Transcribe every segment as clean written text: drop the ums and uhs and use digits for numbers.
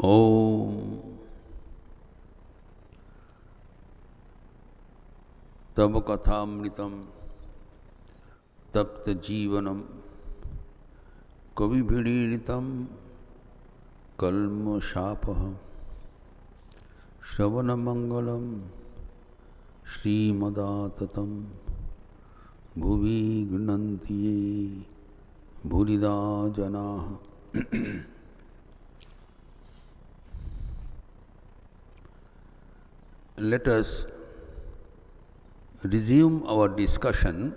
Om Tava Kathamritam Tapta Jivanam Kavibhidiritam Kalma Shapaham Shravana Mangalam Srimadaatatam Bhuvi Gunantiye Bhurida Janaha. Let us resume our discussion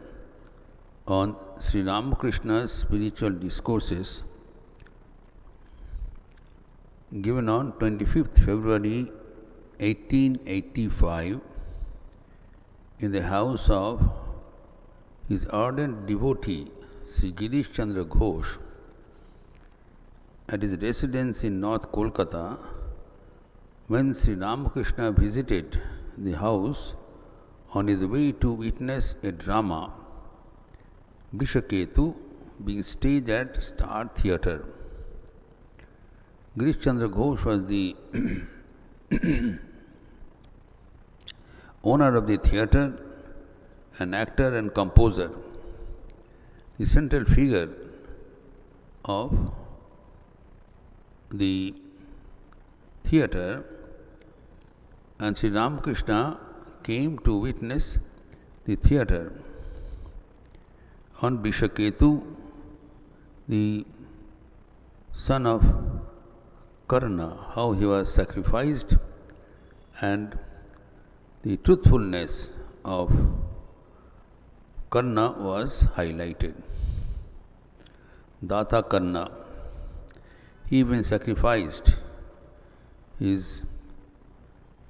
on Sri Ramakrishna's spiritual discourses given on 25th February 1885 in the house of his ardent devotee Sri Girish Chandra Ghosh at his residence in North Kolkata. When Sri Ramakrishna visited the house on his way to witness a drama, Vishaketu, being staged at Star Theatre. Girish Chandra Ghosh was the owner of the theatre, an actor and composer, the central figure of the theatre, and Sri Ramakrishna came to witness the theatre. On Vishaketu, the son of Karna, how he was sacrificed, and the truthfulness of Karna was highlighted. Data Karna, he even sacrificed his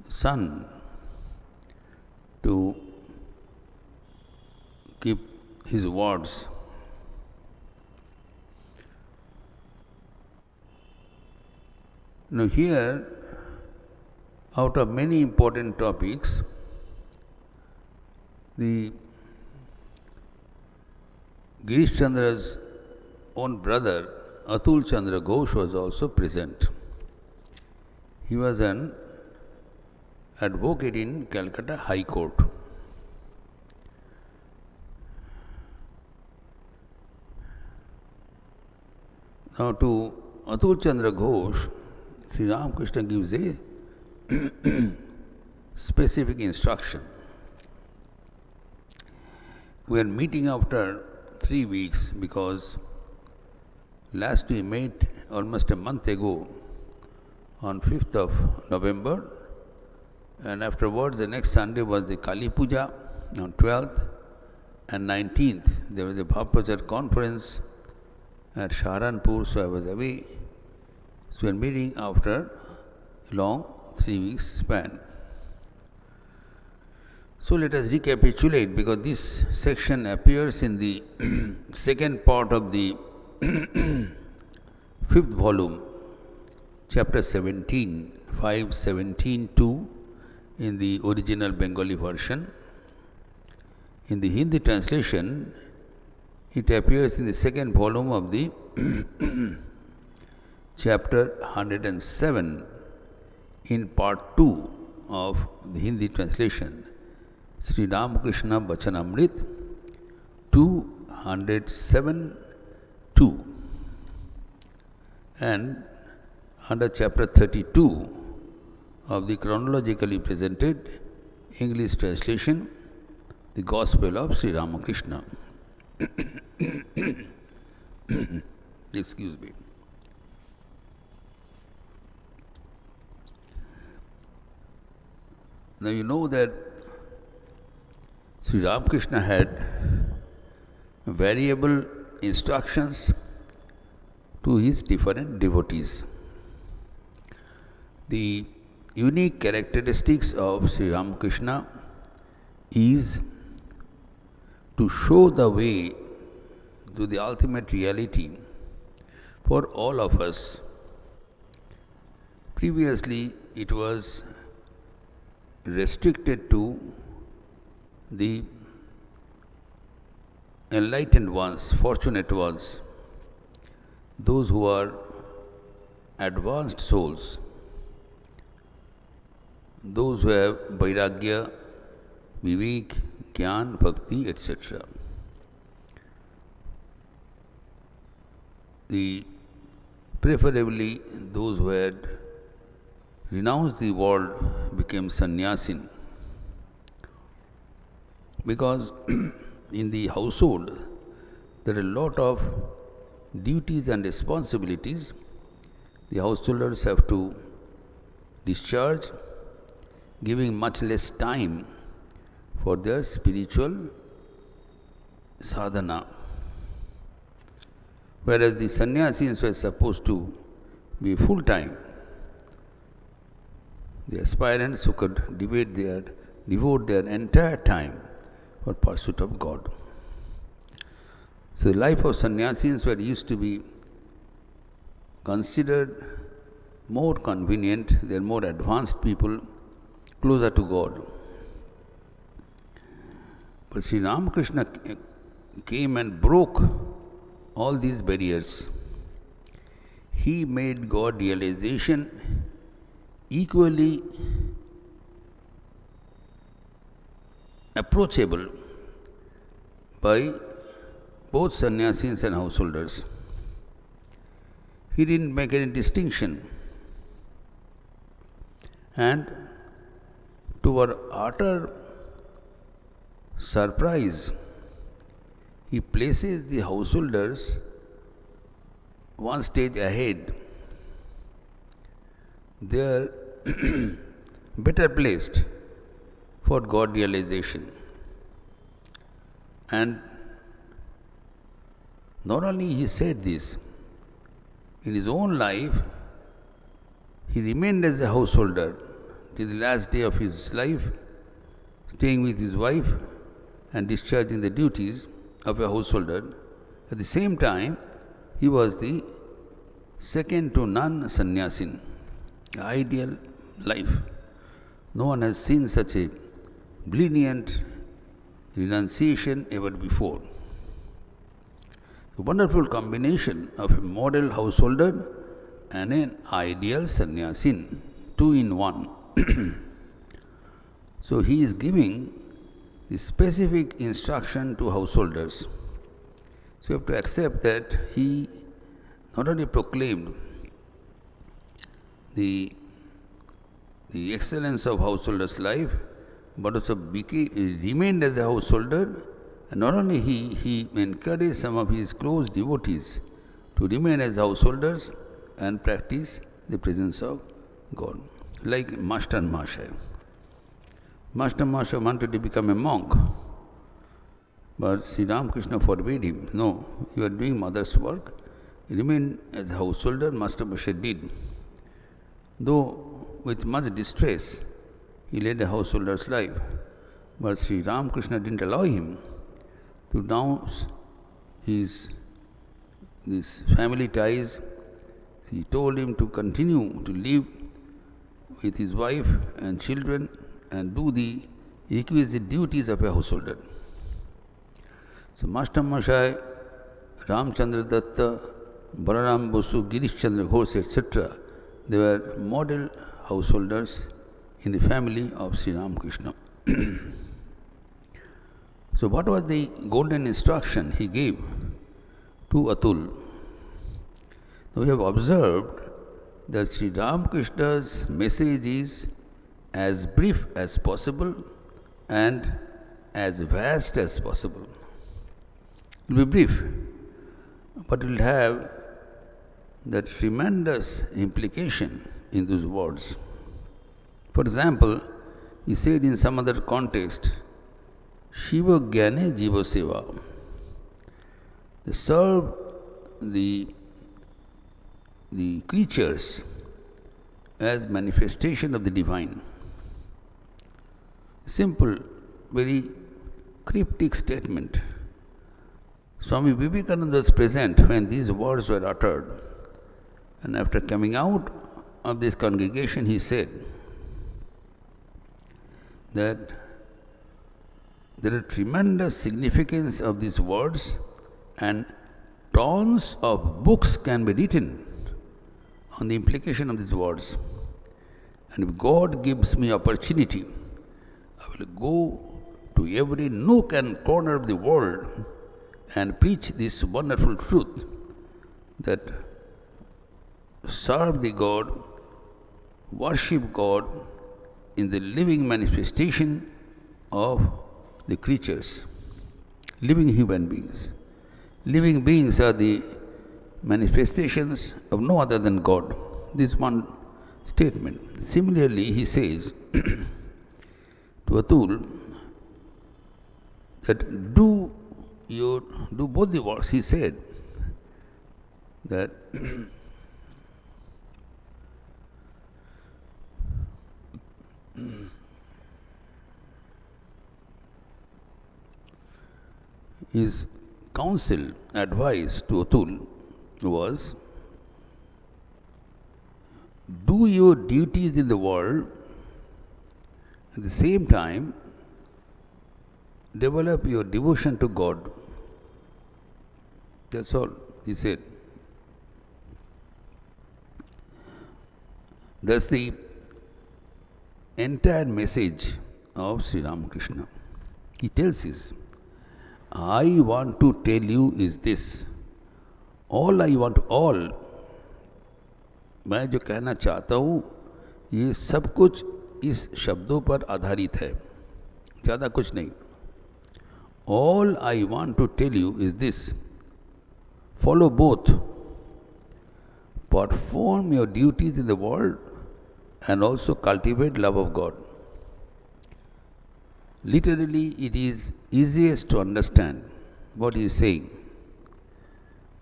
son to keep his words. Now here, out of many important topics, the Girish Chandra's own brother Atul Chandra Ghosh was also present. He was an advocate in Calcutta High Court. Now to Atul Chandra Ghosh, Sri Ramakrishna gives a specific instruction. We are meeting after 3 weeks because last we met almost a month ago on 5th of November, and afterwards the next Sunday was the Kali Puja on 12th, and 19th there was a Bhavaprachar conference at Saharanpur, so I was away. So we are meeting after a long 3 weeks span. So let us recapitulate, because this section appears in the second part of the 5th volume, chapter 17, 5:17-2 in the original Bengali version. In the Hindi translation, it appears in the second volume of the chapter 107 in part 2 of the Hindi translation, Sri Ramakrishna Vachanamrit 207-2, and under chapter 32 of the chronologically presented English translation, the Gospel of Sri Ramakrishna. Excuse me. Now you know that Sri Ramakrishna had variable instructions to his different devotees. The unique characteristics of Sri Ramakrishna is to show the way to the ultimate reality for all of us. Previously, it was restricted to the enlightened ones, fortunate ones, those who are advanced souls. those who have vairagya, vivek, jnana, bhakti, etc. Preferably those who had renounced the world became sannyasin. Because in the household there are a lot of duties and responsibilities the householders have to discharge, giving much less time for their spiritual sadhana. Whereas the sannyasis were supposed to be full-time. The aspirants who could devote their entire time for pursuit of God. So the life of sannyasis were used to be considered more convenient, they are more advanced people, closer to God. But Sri Ramakrishna came and broke all these barriers. He made God realization equally approachable by both sannyasis and householders. He didn't make any distinction. And to our utter surprise, he places the householders one stage ahead. They are better placed for God realization. And not only he said this, in his own life, he remained as a householder till the last day of his life, staying with his wife and discharging the duties of a householder. At the same time, he was the second to none sannyasin, ideal life. No one has seen such a brilliant renunciation ever before. A wonderful combination of a model householder and an ideal sannyasin, two in one. So he is giving the specific instruction to householders. So you have to accept that he not only proclaimed the excellence of householder's life, but also remained as a householder. And not only he encouraged some of his close devotees to remain as householders and practice the presence of God. Like Master Masha. Master Masha wanted to become a monk, but Sri Ramakrishna forbade him. No, you are doing mother's work. Remain as a householder. Master Masha did. Though with much distress, he led a householder's life. But Sri Ramakrishna didn't allow him to renounce these family ties. He told him to continue to live with his wife and children and do the requisite duties of a householder. So Master Mashai, Ramchandra Datta, Balaram Bosu, Girish Chandra Ghosh, etc., they were model householders in the family of Sri Ramakrishna. So what was the golden instruction he gave to Atul? Now we have observed that Sri Ramakrishna's message is as brief as possible and as vast as possible. It will be brief, but it will have that tremendous implication in those words. For example, he said in some other context, Shiva Gyane Jiva Seva. They serve the creatures as manifestation of the divine. Simple, very cryptic statement. Swami Vivekananda was present when these words were uttered. And after coming out of this congregation, he said that there is tremendous significance of these words and tons of books can be written on the implication of these words. And if God gives me opportunity, I will go to every nook and corner of the world and preach this wonderful truth that serve the God, worship God in the living manifestation of the creatures, living human beings. Living beings are the manifestations of no other than God. This one statement. Similarly, he says to Atul that do both the works. He said that his counsel, advice to Atul was, do your duties in the world, at the same time develop your devotion to God. That's all, he said. That's the entire message of Sri Ramakrishna. He tells us, I want to tell you is this. मैं जो कहना चाहता हूँ ये सब कुछ इस शब्दों पर आधारित है, ज़्यादा कुछ नहीं. All I want to tell you is this. Follow both. Perform your duties in the world and also cultivate love of God. Literally, it is easiest to understand what he is saying.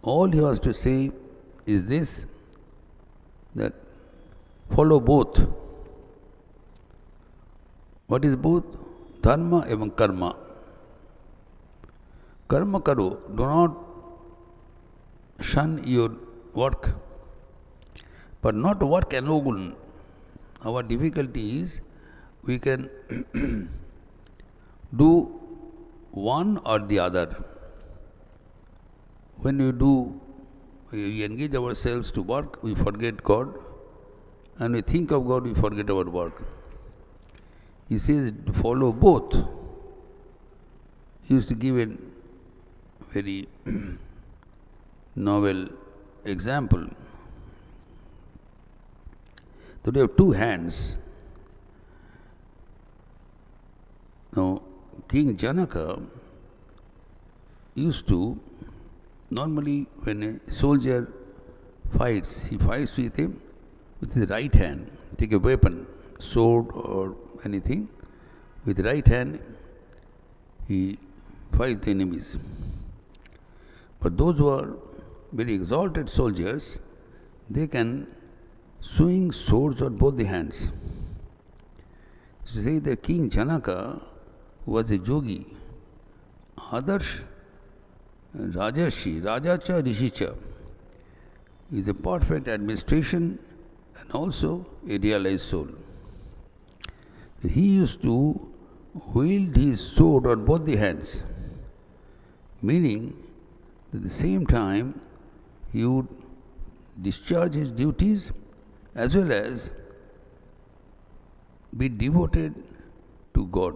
All he wants to say is this, that follow both. What is both? Dharma and karma. Karma karo, do not shun your work, but not work alone. Our difficulty is we can do one or the other. When we engage ourselves to work, we forget God, and we think of God, we forget our work. He says, follow both. He used to give a very novel example. So we have two hands. Now, King Janaka used to, normally when a soldier fights, he fights with him with his right hand. Take a weapon, sword or anything, with the right hand he fights the enemies. But those who are very exalted soldiers, they can swing swords on both the hands. So say that King Janaka was a yogi, Adarsh, Rajarshi, Rajacha, Rishicha, is a perfect administration and also a realized soul. He used to wield his sword on both the hands, meaning that at the same time he would discharge his duties as well as be devoted to God.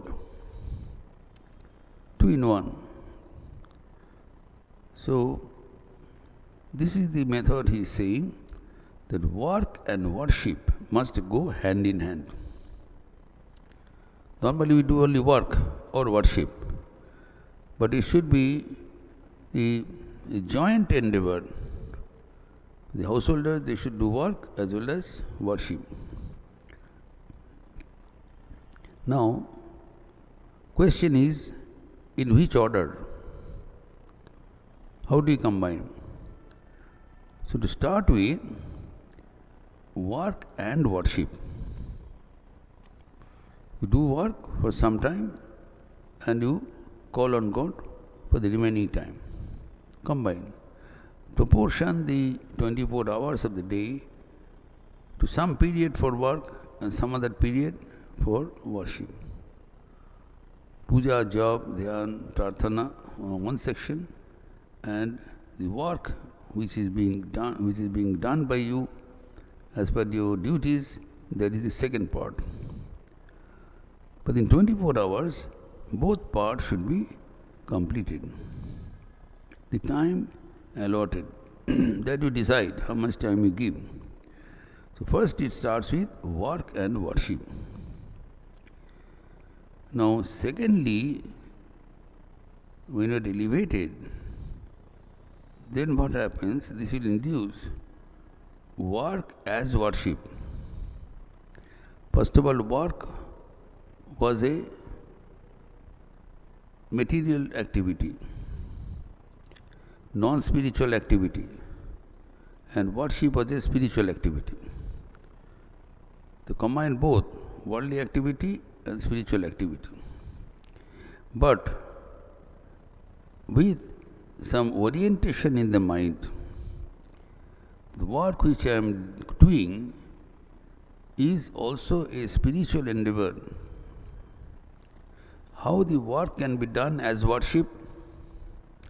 Two in one. So, this is the method he is saying, that work and worship must go hand in hand. Normally we do only work or worship, but it should be the joint endeavor. The householders, they should do work as well as worship. Now, question is, in which order? How do you combine? So to start with, work and worship. You do work for some time and you call on God for the remaining time. Combine. Proportion the 24 hours of the day to some period for work and some other period for worship. Puja, job, dhyan, prarthana, one section, and the work which is being done by you as per your duties that is the second part. But in 24 hours, both parts should be completed. The time allotted, that you decide how much time you give. So first it starts with work and worship. Now secondly, when you are elevated, then what happens? This will induce work as worship. First of all, work was a material activity, non-spiritual activity, and worship was a spiritual activity. To combine both worldly activity and spiritual activity. But with some orientation in the mind, the work which I am doing is also a spiritual endeavor. How the work can be done as worship?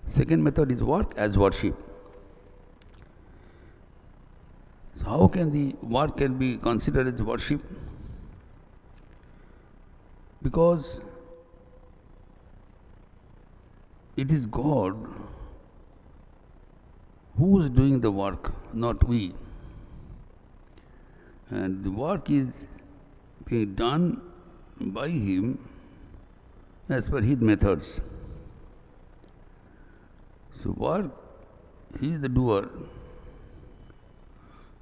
Second method is work as worship. So how can the work can be considered as worship? Because it is God who is doing the work, not we. And the work is being done by Him as per His methods. So work, He is the doer.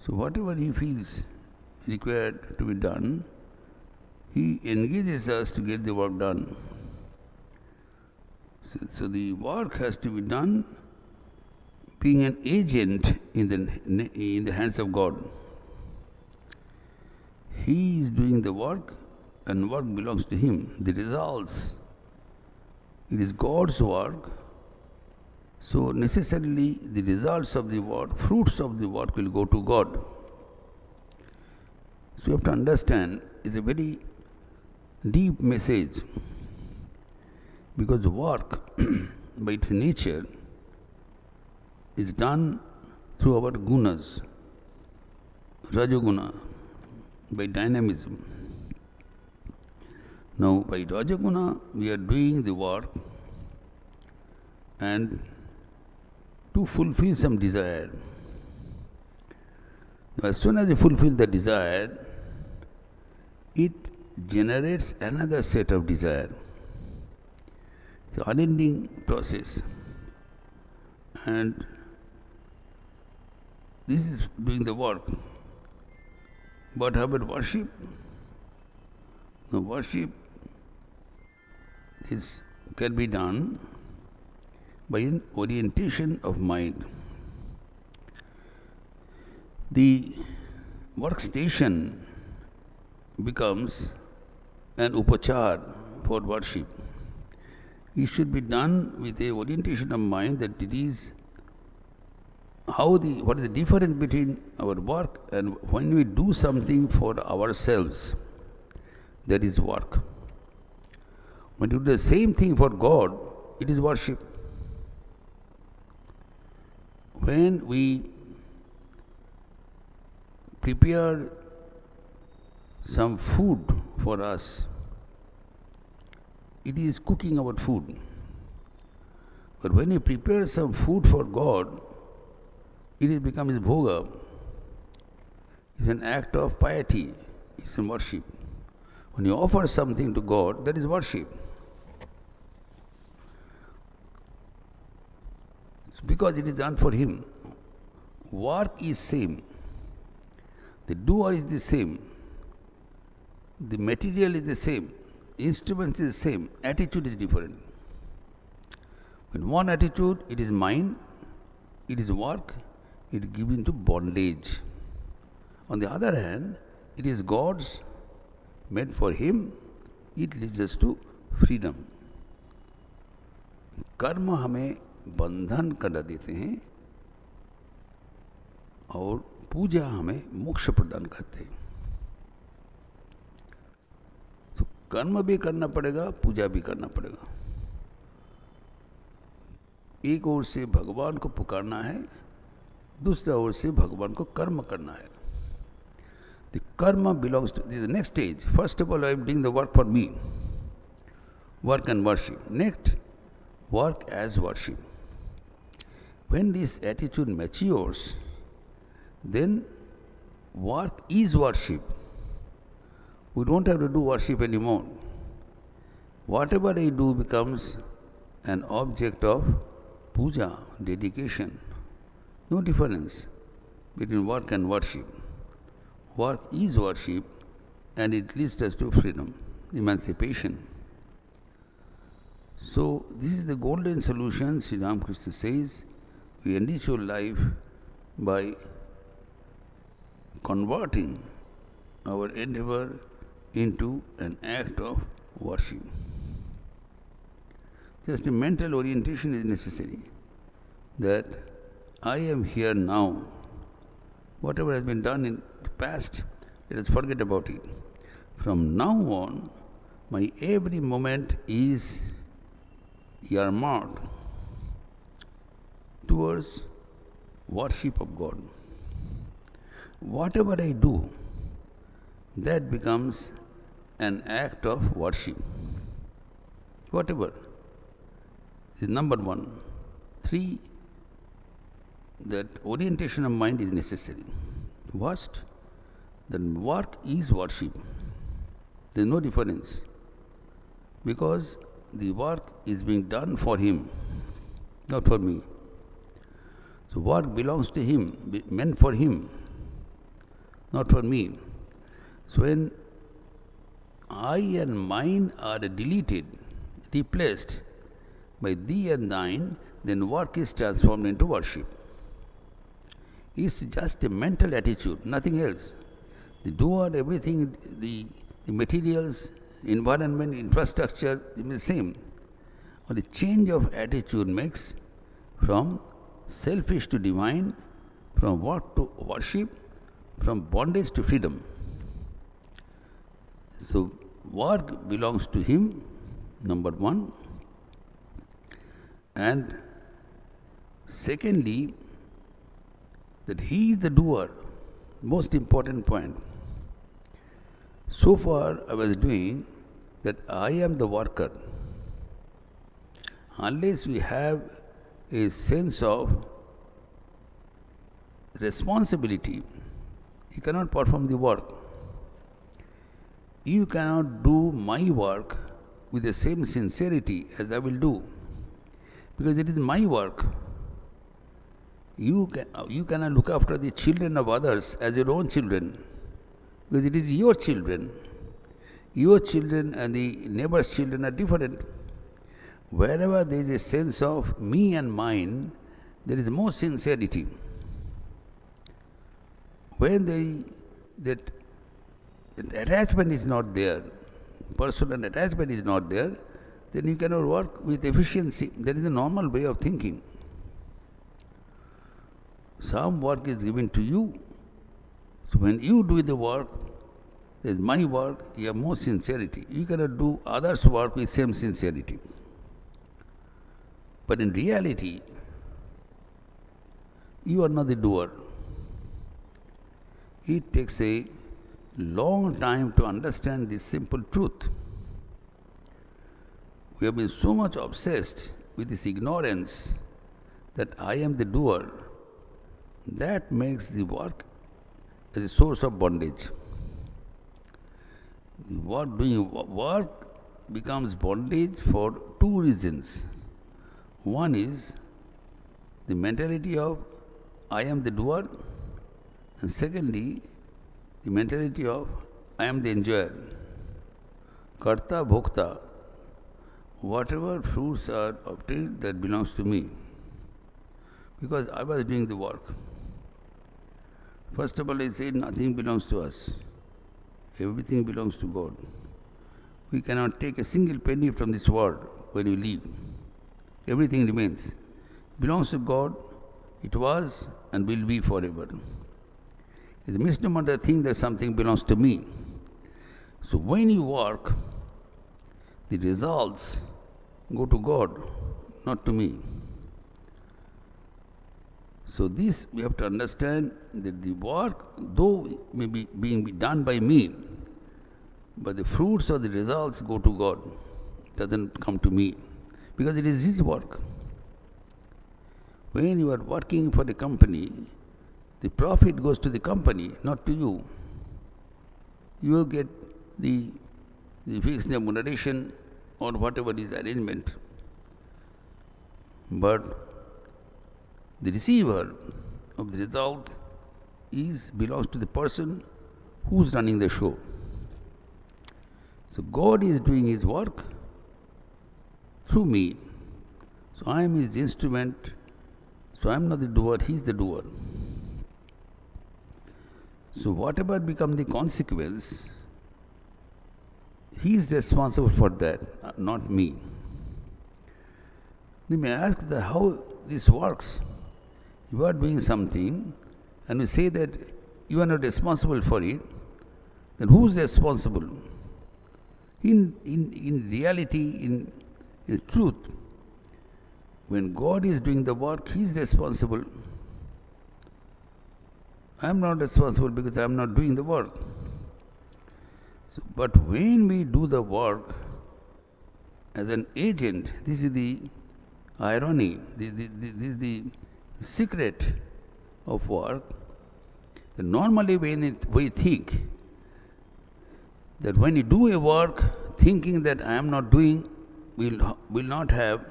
So whatever He feels required to be done, He engages us to get the work done. So the work has to be done being an agent in the hands of God. He is doing the work and work belongs to Him. The results, it is God's work. So necessarily the results of the work, fruits of the work will go to God. So you have to understand, it's a very deep message. Because the work, by its nature, is done through our gunas, Rajaguna, by dynamism. Now, by Rajaguna, we are doing the work and to fulfill some desire. As soon as you fulfill the desire, it generates another set of desire. It's an unending process. And this is doing the work. But how about worship? The worship can be done by an orientation of mind. The workstation becomes an upachar for worship. It should be done with a orientation of mind that it is what is the difference between our work and when we do something for ourselves, that is work. When you do the same thing for God, it is worship. When we prepare some food for us, it is cooking our food. But when you prepare some food for God, it becomes bhoga. It's an act of piety. It's a worship. When you offer something to God, that is worship. It's because it is done for Him. Work is same. The doer is the same. The material is the same. Instruments is the same. Attitude is different. When one attitude, it is mine, it is work, it gives into bondage. On the other hand, it is God's, made for Him, it leads us to freedom. कर्म हमें बंधन कर देते हैं और पूजा हमें मोक्ष प्रदान करते हैं. तो कर्म भी करना पड़ेगा, पूजा भी करना पड़ेगा. एक ओर से भगवान को पुकारना है, दूसरा ओर से भगवान को कर्म करना है. The karma belongs to, this is the next stage. First of all, I am doing the work for me. Work and worship. Next, work as worship. When this attitude matures, then work is worship. We don't have to do worship anymore. Whatever I do becomes an object of puja, dedication. No difference between work and worship. Work is worship, and it leads us to freedom, emancipation. So, this is the golden solution. Sri Ramakrishna says, we enrich your life by converting our endeavor into an act of worship. Just a mental orientation is necessary, that I am here now. Whatever has been done in the past, let us forget about it. From now on, my every moment is earmarked towards worship of God. Whatever I do, that becomes an act of worship. Whatever is number one. 3, that orientation of mind is necessary. First, then work is worship. There is no difference, because the work is being done for him, not for me. So work belongs to him, meant for him, not for me. So when I and mine are deleted, replaced by thee and thine, then work is transformed into worship. It's just a mental attitude, nothing else. The doer, everything, the materials, environment, infrastructure is the same. Or the change of attitude makes from selfish to divine, from work to worship, from bondage to freedom. So, work belongs to him, number one. And secondly, that he is the doer, most important point. So far I was doing that I am the worker. Unless we have a sense of responsibility, you cannot perform the work. You cannot do my work with the same sincerity as I will do, because it is my work. You cannot look after the children of others as your own children, because it is your children. Your children and the neighbor's children are different. Wherever there is a sense of me and mine, there is more sincerity. When that attachment is not there, personal attachment is not there, then you cannot work with efficiency. That is the normal way of thinking. Some work is given to you. So when you do the work, there is my work, you have more sincerity. You cannot do others' work with same sincerity. But in reality, you are not the doer. It takes a long time to understand this simple truth. We have been so much obsessed with this ignorance that I am the doer. That makes the work as a source of bondage. Doing work becomes bondage for two reasons. One is the mentality of I am the doer, and secondly, the mentality of I am the enjoyer. Karta bhokta, whatever fruits are obtained, that belongs to me, because I was doing the work. First of all, I said nothing belongs to us. Everything belongs to God. We cannot take a single penny from this world when we leave. Everything remains. It belongs to God. It was and will be forever. It's a misnomer to think that something belongs to me. So when you work, the results go to God, not to me. So this we have to understand the work, though may be being done by me, but the fruits or the results go to God. It doesn't come to me, because it is His work. When you are working for a company, the profit goes to the company, not to you. You get the fixed remuneration or whatever is arrangement. But the receiver of the result belongs to the person who is running the show. So God is doing His work through me. So I am His instrument. So I am not the doer, He is the doer. So whatever becomes the consequence, He is responsible for that, not me. You may ask that how this works. You are doing something and you say that you are not responsible for it, then who is responsible? In reality, in truth, when God is doing the work, He is responsible. I am not responsible because I am not doing the work. So, but when we do the work as an agent, this is the irony, this is the secret of work. That normally when we think that when you do a work, thinking that I am not doing, will not have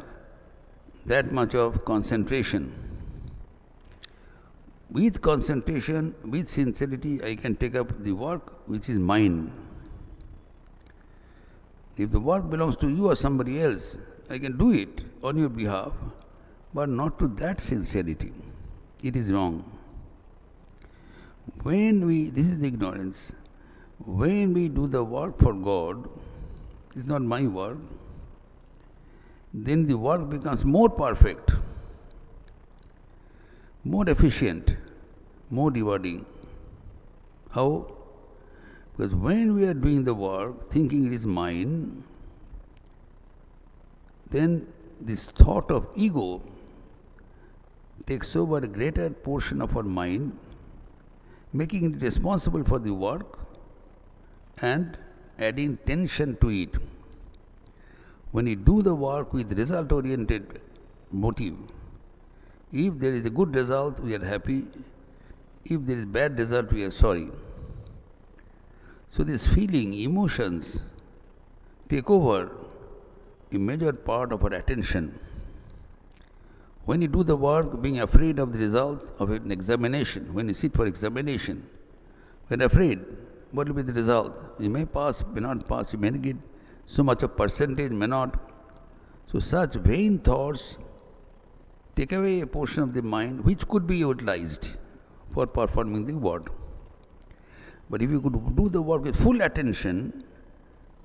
that much of concentration. With concentration, with sincerity, I can take up the work which is mine. If the work belongs to you or somebody else, I can do it on your behalf, but not to that sincerity. It is wrong. This is the ignorance. When we do the work for God, it's not my work, then the work becomes more perfect, more efficient, more rewarding. How? Because when we are doing the work, thinking it is mine, then this thought of ego takes over a greater portion of our mind, making it responsible for the work and adding tension to it. When we do the work with result-oriented motive, if there is a good result, we are happy. If there is bad result, we are sorry. So this feeling, emotions take over a major part of our attention. When you do the work, being afraid of the result of an examination, when you sit for examination, we are afraid. What will be the result? You may pass, may not pass, you may get so much of percentage, may not. So such vain thoughts take away a portion of the mind which could be utilized for performing the work. But if you could do the work with full attention,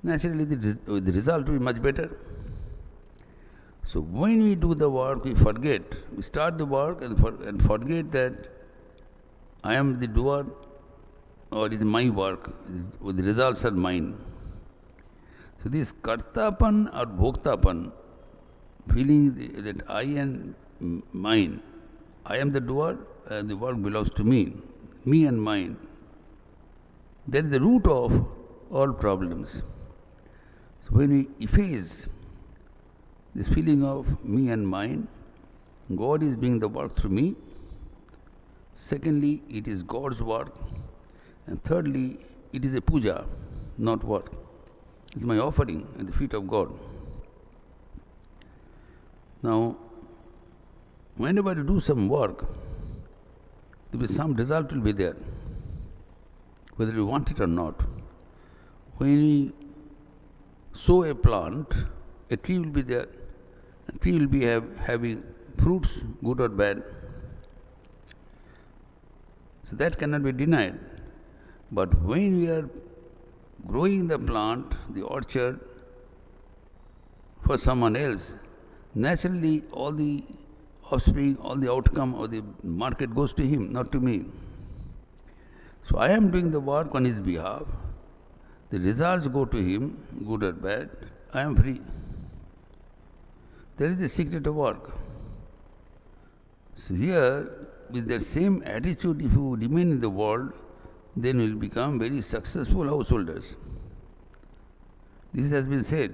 naturally the result will be much better. So when we do the work, we start the work and forget that I am the doer or it is my work, the results are mine. So this kartapan or bhoktapan, feeling that I am mine, I am the doer and the work belongs to me and mine. That is the root of all problems. So when we efface this feeling of me and mine, God is doing the work through me. Secondly, it is God's work. And thirdly, it is a puja, not work. It's my offering at the feet of God. Now, whenever you do some work, some result will be there, whether you want it or not. When we sow a plant, a tree will be there. A tree will be having fruits, good or bad. So that cannot be denied. But when we are growing the plant, the orchard, for someone else, naturally all the offspring, all the outcome of the market goes to him, not to me. So I am doing the work on his behalf. The results go to him, good or bad. I am free. That is the secret of work. So here, with that same attitude, if you remain in the world, then you will become very successful householders. This has been said,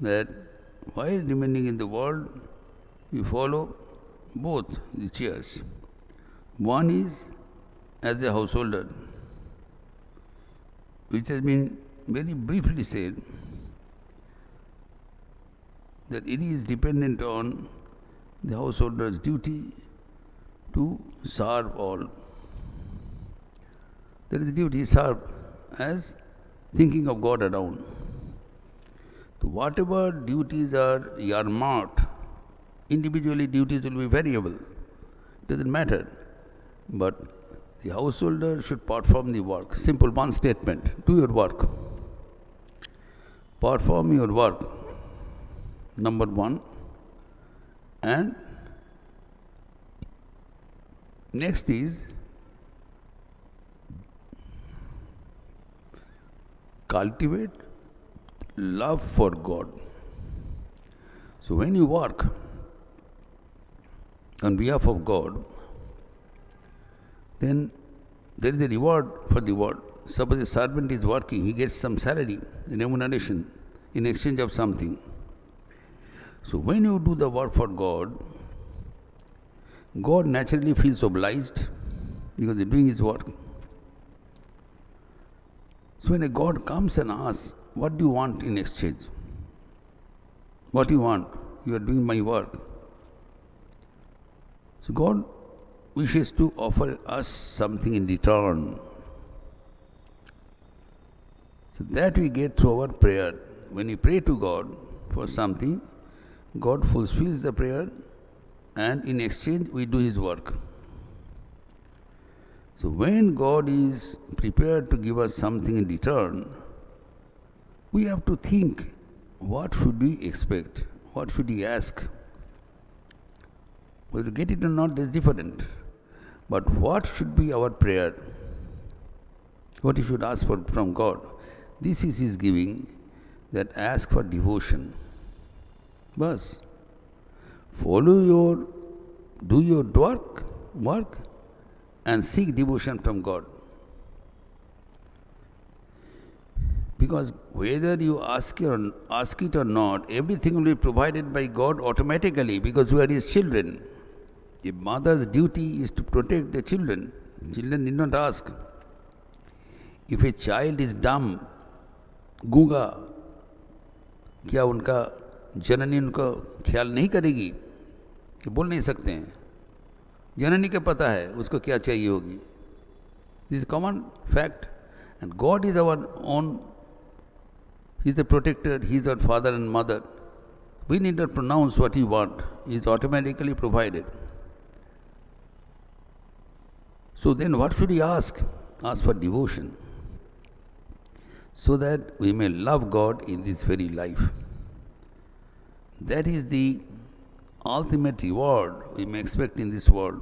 that while remaining in the world, you follow both the chairs. One is as a householder, which has been very briefly said, that it is dependent on the householder's duty to serve all. That is the duty, serve as thinking of God around. So whatever duties are earmarked, individually duties will be variable. It doesn't matter. But the householder should perform the work. Simple one statement. Do your work. Perform your work. Number one. And next is cultivate love for God. So when you work on behalf of God, then there is a reward for the work. Suppose a servant is working, he gets some salary, remuneration in exchange of something. So when you do the work for God, God naturally feels obliged because you're doing His work. So when a God comes and asks, what do you want in exchange? What do you want? You are doing my work. So God wishes to offer us something in return. So that we get through our prayer. When we pray to God for something, God fulfills the prayer and in exchange we do His work. So when God is prepared to give us something in return, we have to think, what should we expect? What should we ask? Whether we get it or not, that's different. But what should be our prayer? What you should ask for from God? This is His giving, that ask for devotion. Bas. Do your work and seek devotion from God. Because whether you ask it or not, everything will be provided by God automatically because we are His children. A mother's duty is to protect the children. Children need not ask. If a child is dumb, गूंगा, क्या उनका जननी उनका ख्याल नहीं करेगी? ये बोल नहीं सकते हैं. जननी को पता है उसको क्या चाहिए होगी. This is a common fact. And God is our own. He is the protector. He is our father and mother. We need not pronounce what we want. He is automatically provided. So then what should we ask? Ask for devotion, so that we may love God in this very life. That is the ultimate reward we may expect in this world.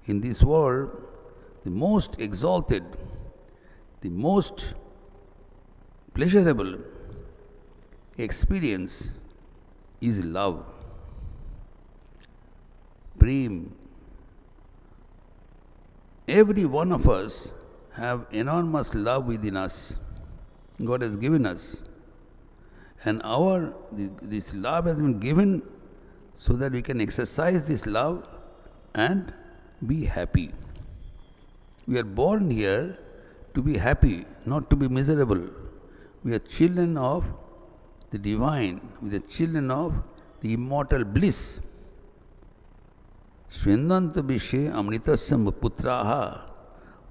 In this world, the most exalted, the most pleasurable experience is love. Prem. Every one of us have enormous love within us. God has given us. And this love has been given so that we can exercise this love and be happy. We are born here to be happy, not to be miserable. We are children of the divine. We are children of the immortal bliss. Shrindanta Vishe Amritasya Putraha.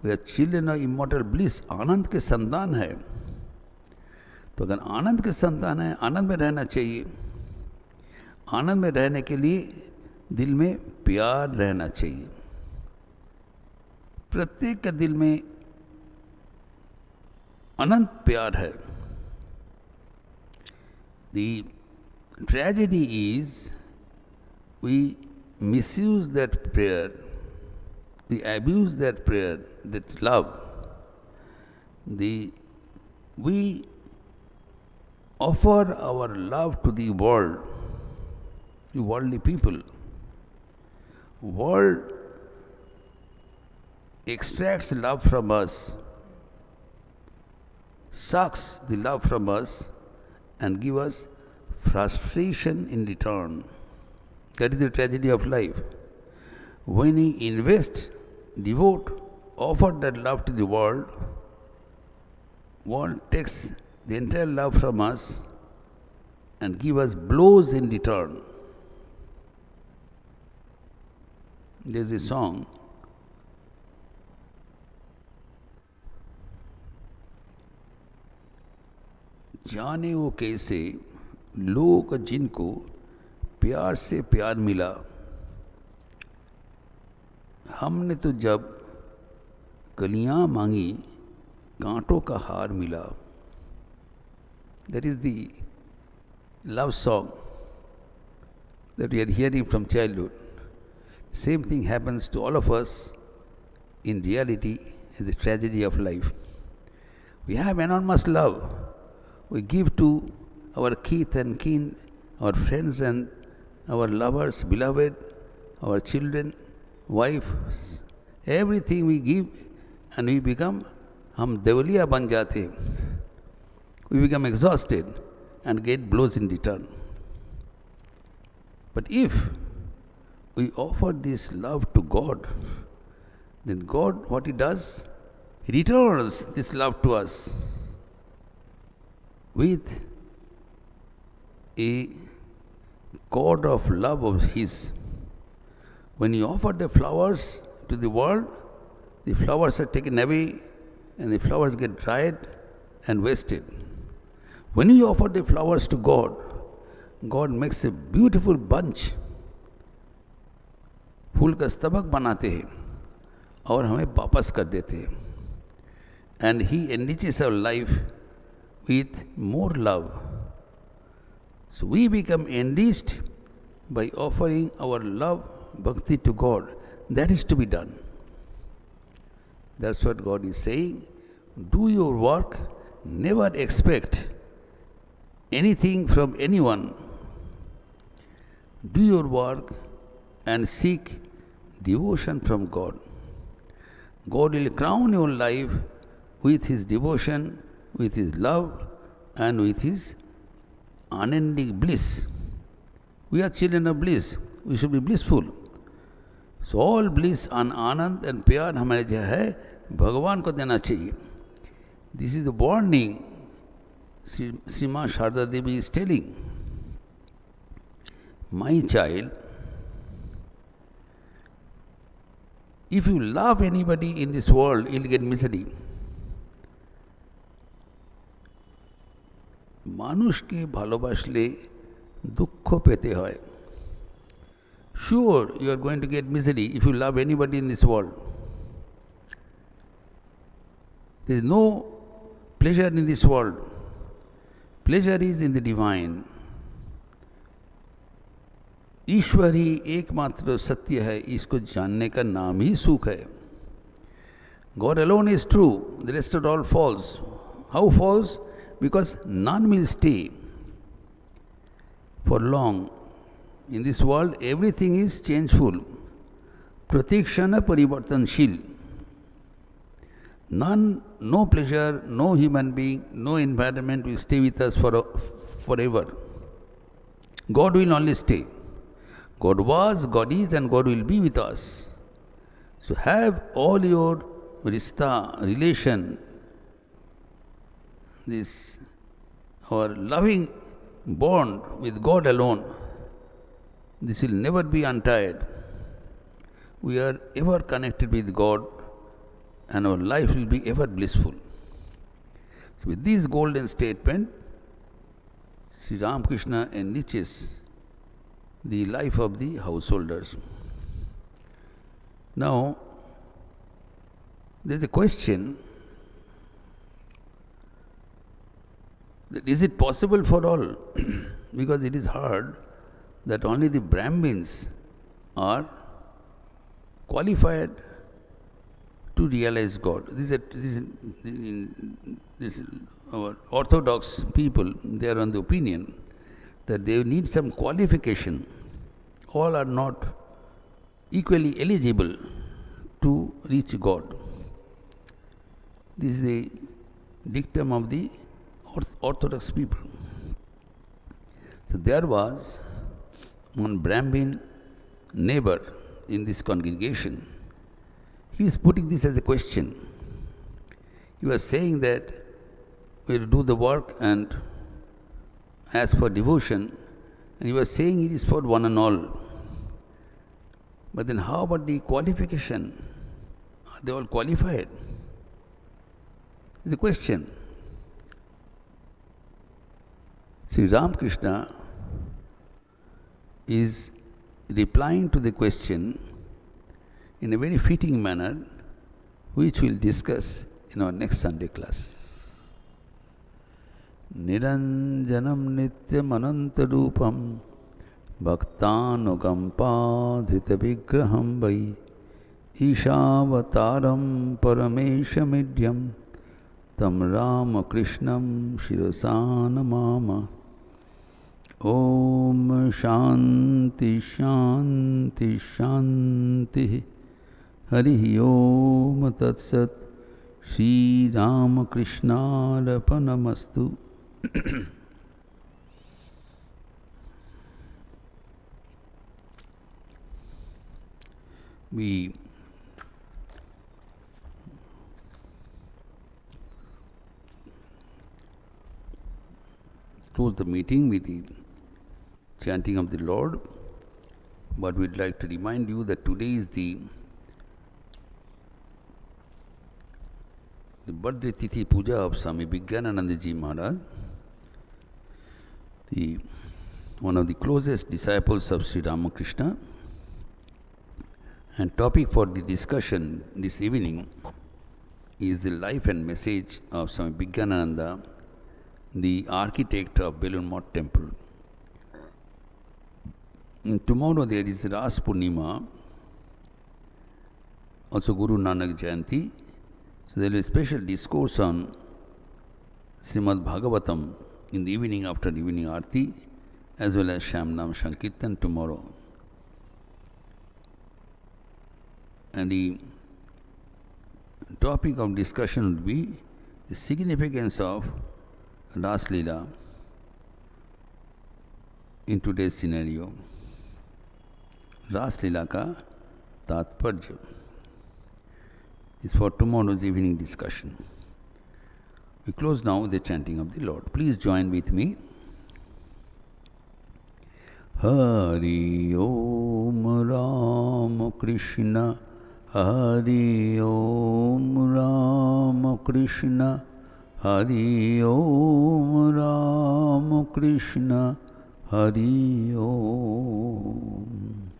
We are children of immortal bliss. आनंद के संतान है. तो अगर आनंद के संतान है, आनंद में रहना चाहिए. आनंद में रहने के लिए दिल में प्यार रहना चाहिए. प्रत्येक के दिल में अनंत प्यार है. The tragedy is we misuse that prayer. We abuse that prayer, that love. We offer our love to the world, the worldly people. World extracts love from us, sucks the love from us, and give us frustration in return. That is the tragedy of life. When we invest, devote, offer that love to the world takes the entire love from us and give us blows in return. There's a song, जाने वो कैसे लोग जिनको प्यार से प्यार मिला, हमने तो जब कलियां मांगी कांटों का हार मिला. That is the love song that we are hearing from childhood. Same thing happens to all of us in reality, in the tragedy of life. We have enormous love. We give to our kith and kin, our friends and our lovers, beloved, our children, wife, everything we give, and we become, हम देवलिया बन जाते. We become exhausted and get blows in return. But if we offer this love to God, then God, what He does, He returns this love to us with a cord of love of His. When you offer the flowers to the world, the flowers are taken away and the flowers get dried and wasted. When you offer the flowers to God, God makes a beautiful bunch, फूल का स्तबक बनाते हैं और हमें वापस कर देते हैं. And He enriches our life with more love. So we become enriched by offering our love, bhakti to God. That is to be done. That's what God is saying. Do your work, never expect anything from anyone. Do your work and seek devotion from God. God will crown your life with His devotion, with His love, and with His unending bliss. We are children of bliss. We should be blissful. So all bliss and Anand and प्यार हमारे जो है भगवान को देना चाहिए. This is the warning Srima Sharda Devi is telling. My child, if you love anybody in this world, you'll get misery. মানুষকে ভালোবাসলে দুঃখ পেতে হয়. Sure, you are going to get misery if you love anybody in this world. There is no pleasure in this world. Pleasure is in the divine. ईश्वर ही एकमात्र सत्य है, इसको जानने का नाम ही सुख है. God alone is true, the rest are all false. How false? Because none will stay for long. In this world, everything is changeful. Pratikshana parivartanshil. None, no pleasure, no human being, no environment will stay with us forever. God will only stay. God was, God is, and God will be with us. So have all your rishta, relation, this our loving bond with God alone, this will never be untied. We are ever connected with God and our life will be ever blissful. So with this golden statement, Sri Ramakrishna enriches the life of the householders. Now, there is a question that is it possible for all? Because it is heard that only the Brahmins are qualified to realize God. This our orthodox people, they are on the opinion that they need some qualification. All are not equally eligible to reach God. This is the dictum of the Orthodox people. So there was one Brahmin neighbor in this congregation. He is putting this as a question. He was saying that we will do the work and as for devotion, and he was saying it is for one and all. But then how about the qualification? Are they all qualified? The question. Sri Ramakrishna is replying to the question in a very fitting manner, which we'll discuss in our next Sunday class. Niranjanam nityam anantarupam bhaktanukampa dhrita vigraham vai ishavataram parameshamidyam tam Ramakrishnam shirasanamama. Om Shanti Shanti Shanti Harihi Om Tat Sat Shri Ramakrishna Arpanamastu. We close the meeting with the chanting of the Lord, but we'd like to remind you that today is the birthday Tithi Puja of Swami Muktinathanandaji Maharaj, one of the closest disciples of Sri Ramakrishna. And topic for the discussion this evening is the life and message of Swami Muktinathananda, the architect of Belur Math Temple. And tomorrow there is Ras Purnima, also Guru Nanak Jayanti. So there will be a special discourse on Srimad Bhagavatam in the evening after evening Aarti, as well as Shamnam Sankirtan tomorrow. And the topic of discussion would be the significance of Ras Leela in today's scenario. Ras Leela ka Tatparya is for tomorrow's evening discussion. We close now with the chanting of the Lord. Please join with me. Hari Om Ramakrishna, Hari Om Ramakrishna, Hari Om Ramakrishna, Hari Om.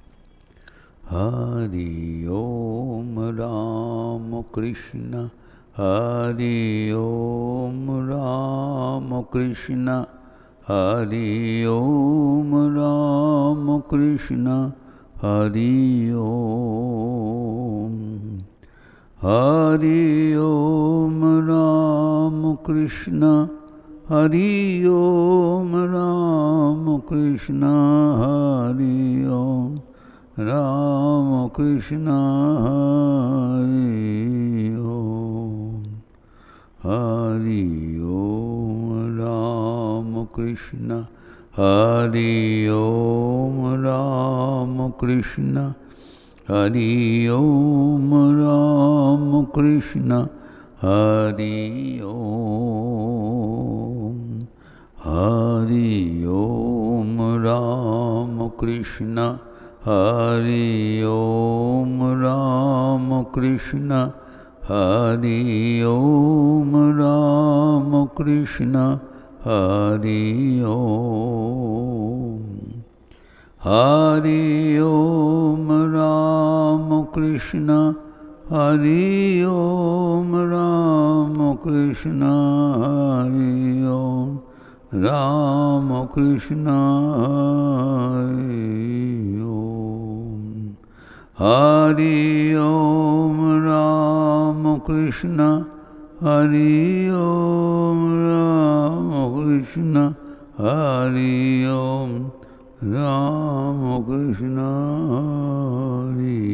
Hari Om Ramakrishna, Hari Om Ramakrishna, Hari Om Ramakrishna, Hari Om. Hari Om Ramakrishna, Hari Om Ramakrishna, Hari Om Ramakrishna, Hari Om. Hari Om Ramakrishna, Hari Om Ramakrishna, Hari Om Ramakrishna, Hari Om. Hari Om Ramakrishna, Hari Om Ramakrishna, Hari Om Ramakrishna, Hari Om. Hari Om Ramakrishna, Hari Om Ramakrishna, Hari Om Ramakrishna, Hari Om. Hari Om Ramakrishna, Hari Om Ramakrishna, Hari Om Ramakrishna, Hari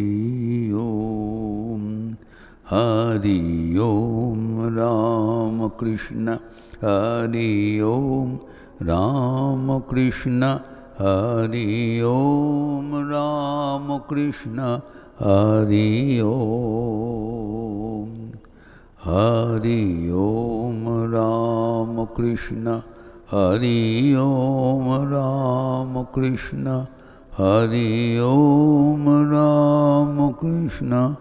Hari Om Ramakrishna Hari Om Ramakrishna Hari Om Ramakrishna Hari Om Hari Om Ramakrishna Hari Om Ramakrishna Hari Om Ramakrishna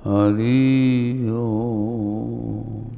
Hari Om.